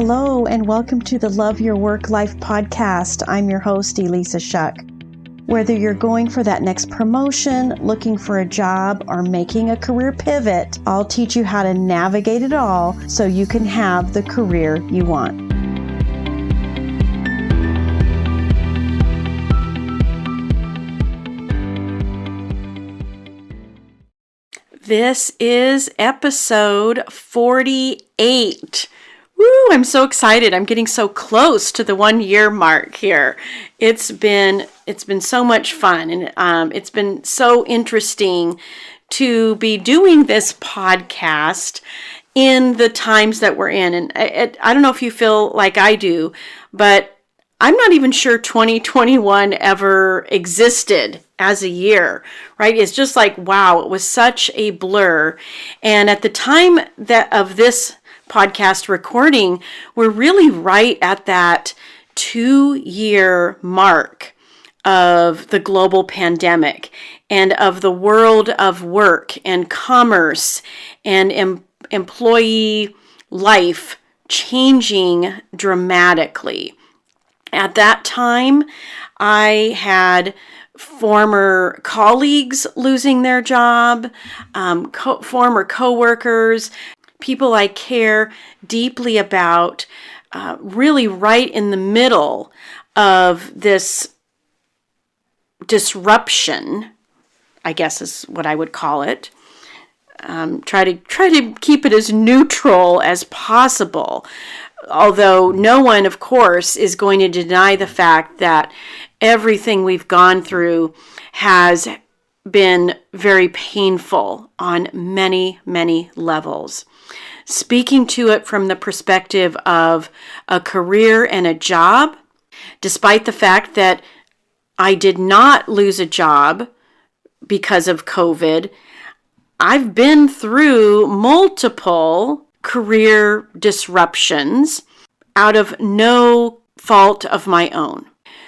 Hello, and welcome to the Love Your Work Life podcast. I'm your host, Elissa Shuck. Whether you're going for that next promotion, looking for a job, or making a career pivot, I'll teach you how to navigate it all so you can have the career you want. This is episode 48. Woo, I'm so excited. I'm getting so close to the 1 year mark here. It's been so much fun, and it's been so interesting to be doing this podcast in the times that we're in. And I don't know if you feel like I do, but I'm not even sure 2021 ever existed as a year, right? It's just like, wow, it was such a blur. And at the time of this podcast recording, we're really right at that 2-year mark of the global pandemic and of the world of work and commerce and employee life changing dramatically. At that time, I had former colleagues losing their job, former coworkers, people I care deeply about, really right in the middle of this disruption, I guess is what I would call it. Try to keep it as neutral as possible. Although no one, of course, is going to deny the fact that everything we've gone through has been very painful on many, many levels. Speaking to it from the perspective of a career and a job, despite the fact that I did not lose a job because of COVID, I've been through multiple career disruptions out of no fault of my own.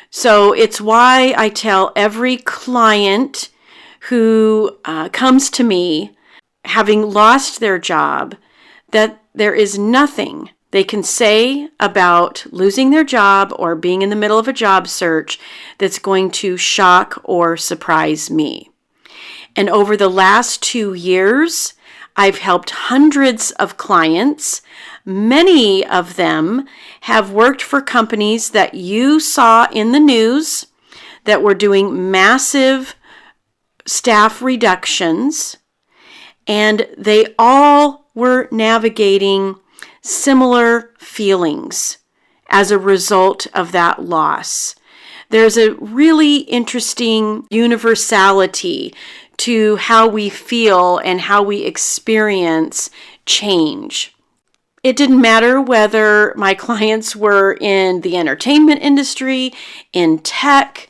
So it's why I tell every client who comes to me having lost their job that there is nothing they can say about losing their job or being in the middle of a job search that's going to shock or surprise me. And over the last 2 years, I've helped hundreds of clients. Many of them have worked for companies that you saw in the news that were doing massive staff reductions, and they all were navigating similar feelings as a result of that loss. There's a really interesting universality to how we feel and how we experience change. It didn't matter whether my clients were in the entertainment industry, in tech,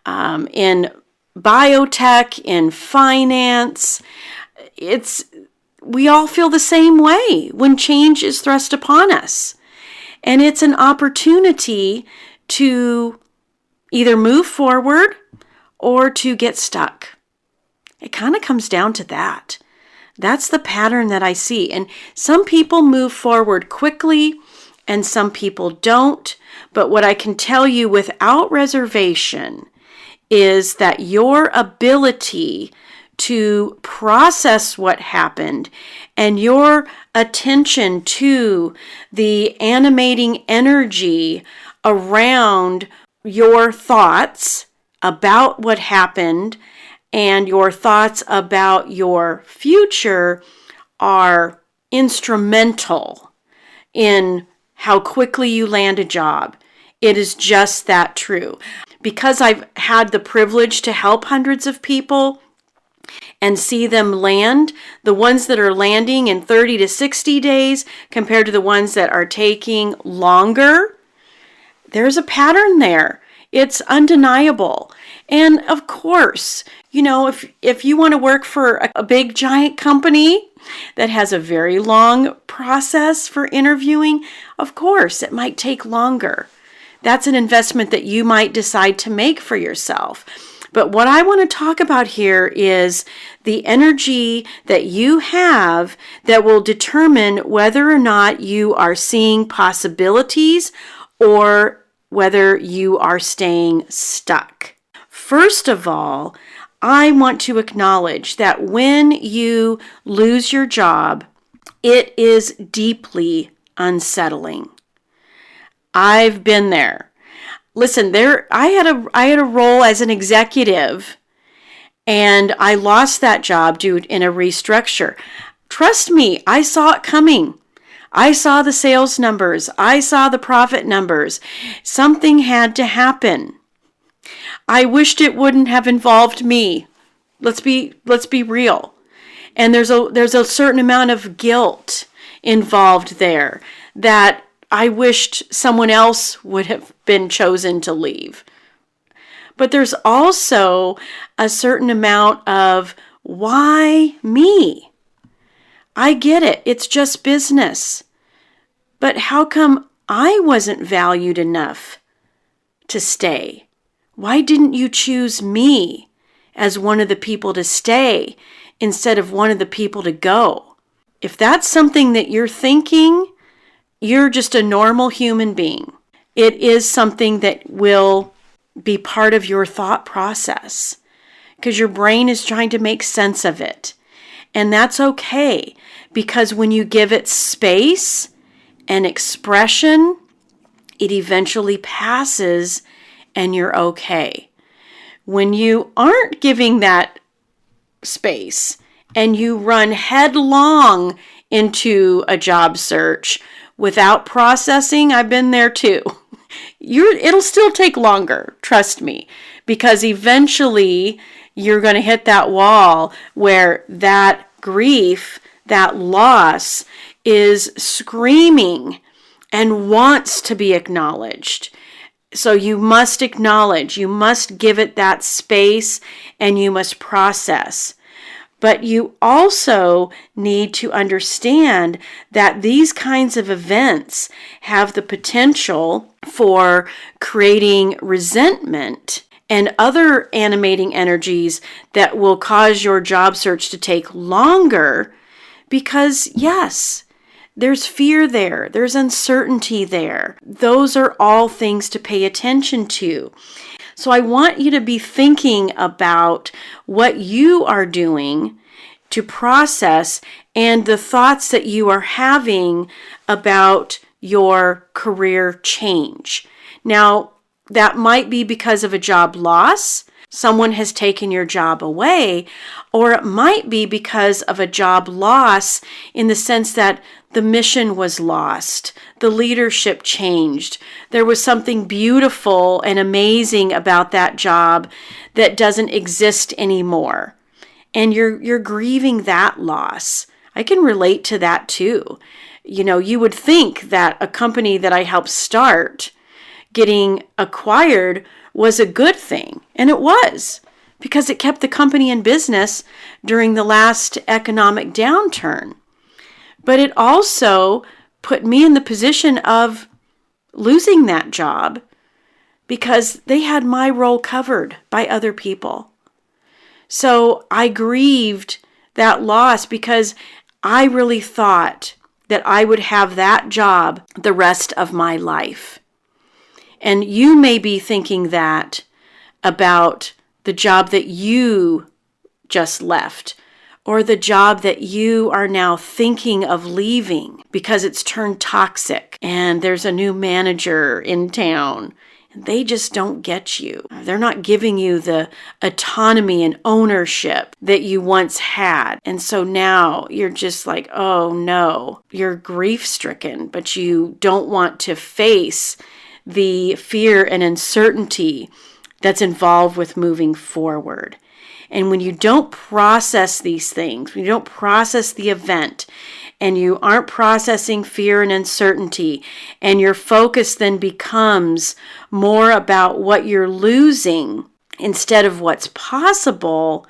in biotech, in finance. We all feel the same way when change is thrust upon us. And it's an opportunity to either move forward or to get stuck. It kind of comes down to that. That's the pattern that I see. And some people move forward quickly and some people don't. But what I can tell you without reservation is that your ability to process what happened and your attention to the animating energy around your thoughts about what happened and your thoughts about your future are instrumental in how quickly you land a job. It is just that true. Because I've had the privilege to help hundreds of people and see them land, the ones that are landing in 30 to 60 days compared to the ones that are taking longer, there's a pattern there. It's undeniable. And of course, if you want to work for a big giant company that has a very long process for interviewing, of course, it might take longer. That's an investment that you might decide to make for yourself. But what I want to talk about here is the energy that you have that will determine whether or not you are seeing possibilities or whether you are staying stuck. First of all, I want to acknowledge that when you lose your job, it is deeply unsettling. I've been there. Listen, I had a role as an executive, and I lost that job due in a restructure. Trust me, I saw it coming. I saw the sales numbers. I saw the profit numbers. Something had to happen. I wished it wouldn't have involved me. Let's be real. And there's a certain amount of guilt involved there that I wished someone else would have been chosen to leave. But there's also a certain amount of, why me? I get it. It's just business. But how come I wasn't valued enough to stay? Why didn't you choose me as one of the people to stay instead of one of the people to go? If that's something that you're thinking, you're just a normal human being. It is something that will be part of your thought process because your brain is trying to make sense of it. And that's okay, because when you give it space and expression, it eventually passes and you're okay. When you aren't giving that space and you run headlong into a job search without processing, I've been there too. It'll still take longer, trust me, because eventually you're going to hit that wall where that grief, that loss is screaming and wants to be acknowledged. So you must acknowledge, you must give it that space, and you must process. But you also need to understand that these kinds of events have the potential for creating resentment and other animating energies that will cause your job search to take longer because, yes, there's fear there, there's uncertainty there. Those are all things to pay attention to. So I want you to be thinking about what you are doing to process and the thoughts that you are having about your career change. Now, that might be because of a job loss. Someone has taken your job away, or it might be because of a job loss in the sense that the mission was lost, the leadership changed, there was something beautiful and amazing about that job that doesn't exist anymore, and you're grieving that loss. I can relate to that too. You know, you would think that a company that I helped start getting acquired was a good thing, and it was, because it kept the company in business during the last economic downturn. But it also put me in the position of losing that job because they had my role covered by other people. So I grieved that loss because I really thought that I would have that job the rest of my life. And you may be thinking that about the job that you just left, or the job that you are now thinking of leaving because it's turned toxic and there's a new manager in town and they just don't get you. They're not giving you the autonomy and ownership that you once had. And so now you're just like, oh no, you're grief-stricken, but you don't want to face the fear and uncertainty that's involved with moving forward. And when you don't process these things, when you don't process the event, and you aren't processing fear and uncertainty, and your focus then becomes more about what you're losing instead of what's possible,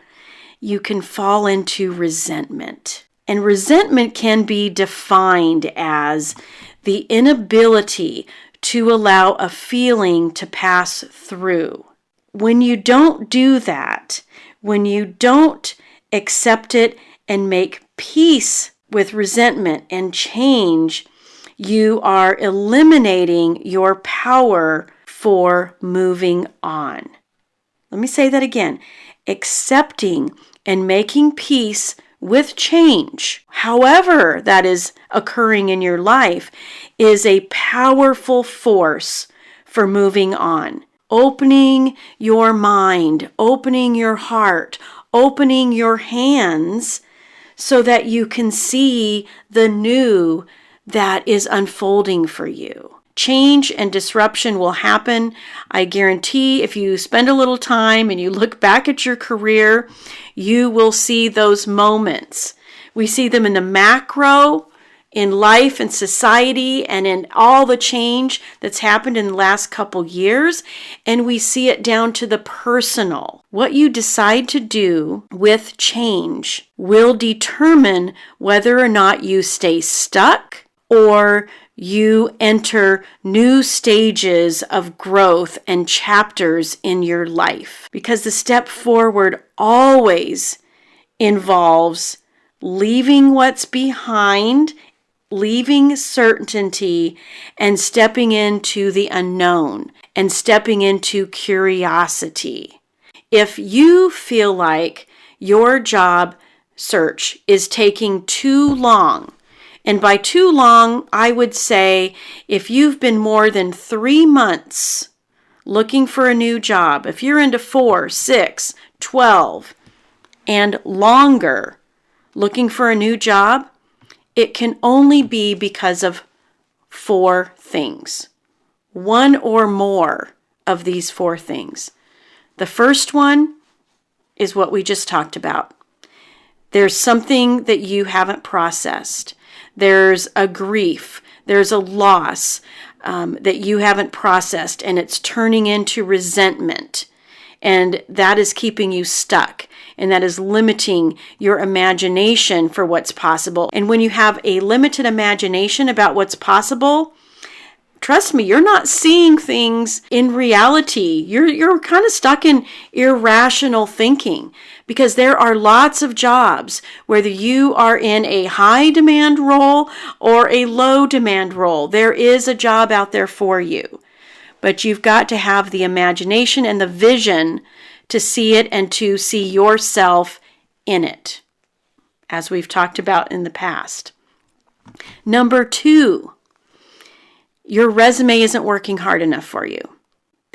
you can fall into resentment. And resentment can be defined as the inability to allow a feeling to pass through. when you don't do that, when you don't accept it and make peace with resentment and change, you are eliminating your power for moving on. Let me say that again. Accepting and making peace with change, however that is occurring in your life, is a powerful force for moving on. Opening your mind, opening your heart, opening your hands so that you can see the new that is unfolding for you. Change and disruption will happen. I guarantee if you spend a little time and you look back at your career, you will see those moments. We see them in the macro, in life and society, and in all the change that's happened in the last couple years. And we see it down to the personal. What you decide to do with change will determine whether or not you stay stuck or you enter new stages of growth and chapters in your life. Because the step forward always involves leaving what's behind, leaving certainty, and stepping into the unknown and stepping into curiosity. If you feel like your job search is taking too long, and by too long, I would say if you've been more than 3 months looking for a new job, if you're into 4, 6, 12, and longer looking for a new job, it can only be because of 4 things. One or more of these 4 things. The first one is what we just talked about. There's something that you haven't processed. There's a grief, there's a loss that you haven't processed, and it's turning into resentment. And that is keeping you stuck, and that is limiting your imagination for what's possible. And when you have a limited imagination about what's possible, trust me, you're not seeing things in reality. You're kind of stuck in irrational thinking, because there are lots of jobs, whether you are in a high demand role or a low demand role. There is a job out there for you, but you've got to have the imagination and the vision to see it and to see yourself in it, as we've talked about in the past. Number 2, your resume isn't working hard enough for you.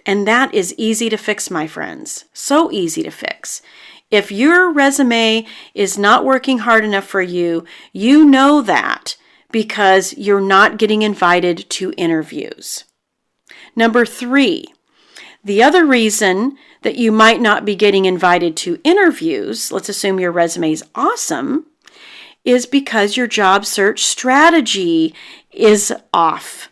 And that is easy to fix, my friends. So easy to fix. If your resume is not working hard enough for you, you know that because you're not getting invited to interviews. Number 3, the other reason that you might not be getting invited to interviews, let's assume your resume is awesome, is because your job search strategy is off.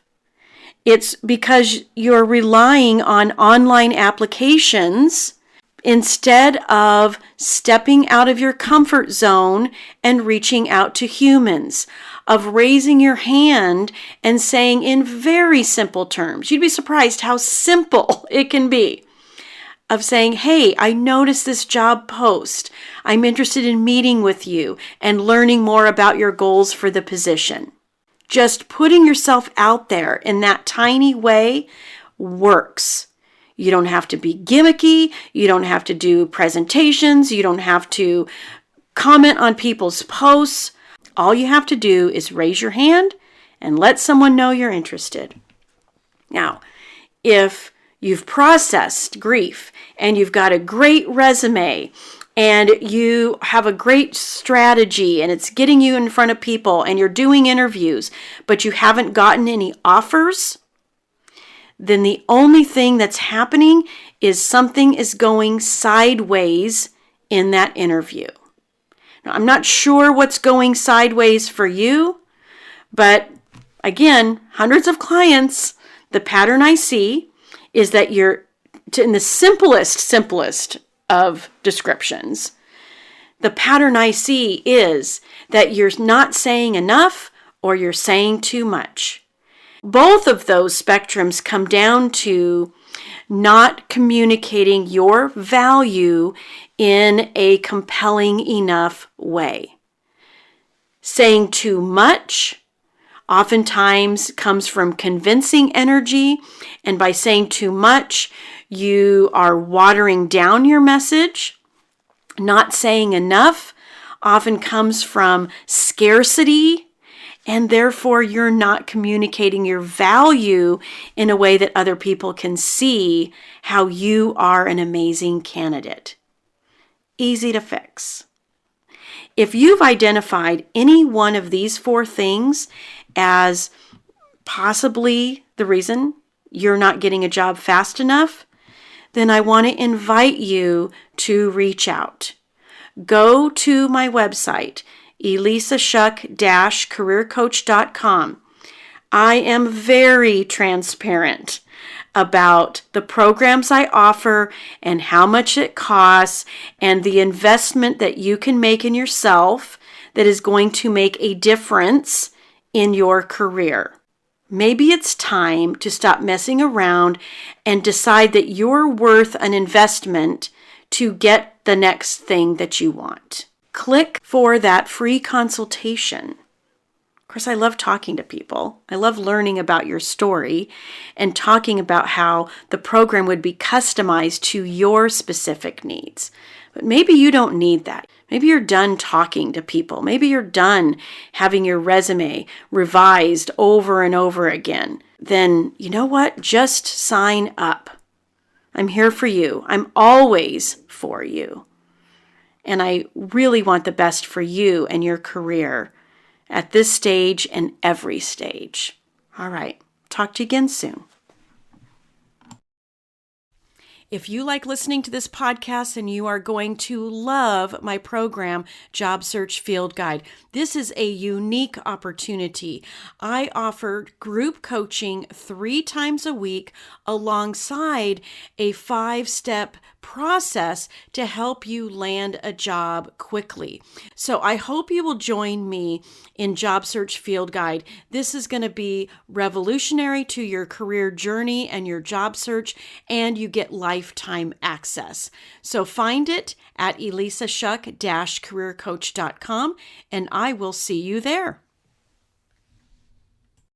It's because you're relying on online applications instead of stepping out of your comfort zone and reaching out to humans, of raising your hand and saying in very simple terms, you'd be surprised how simple it can be, of saying, hey, I noticed this job post. I'm interested in meeting with you and learning more about your goals for the position. Just putting yourself out there in that tiny way works. You don't have to be gimmicky. You don't have to do presentations. You don't have to comment on people's posts. All you have to do is raise your hand and let someone know you're interested. Now, if you've processed grief and you've got a great resume and you have a great strategy and it's getting you in front of people and you're doing interviews, but you haven't gotten any offers, then the only thing that's happening is something is going sideways in that interview. Now, I'm not sure what's going sideways for you, but again, hundreds of clients, the pattern I see is that you're in the simplest of descriptions. The pattern I see is that you're not saying enough or you're saying too much. Both of those spectrums come down to not communicating your value in a compelling enough way. Saying too much oftentimes comes from convincing energy, and by saying too much, you are watering down your message. Not saying enough often comes from scarcity, and therefore you're not communicating your value in a way that other people can see how you are an amazing candidate. Easy to fix. If you've identified any one of these 4 things as possibly the reason you're not getting a job fast enough, then I want to invite you to reach out. Go to my website, elissashuck-careercoach.com. I am very transparent about the programs I offer and how much it costs and the investment that you can make in yourself that is going to make a difference in your career. Maybe it's time to stop messing around and decide that you're worth an investment to get the next thing that you want. Click for that free consultation. Of course, I love talking to people. I love learning about your story and talking about how the program would be customized to your specific needs. But maybe you don't need that. Maybe you're done talking to people. Maybe you're done having your resume revised over and over again. Then, you know what? Just sign up. I'm here for you. I'm always for you. And I really want the best for you and your career at this stage and every stage. All right. Talk to you again soon. If you like listening to this podcast, then you are going to love my program, Job Search Field Guide. This is a unique opportunity. I offer group coaching 3 times a week alongside a 5-step process to help you land a job quickly. So I hope you will join me in Job Search Field Guide. This is going to be revolutionary to your career journey and your job search, and you get lifetime access. So find it at elissashuck-careercoach.com, and I will see you there.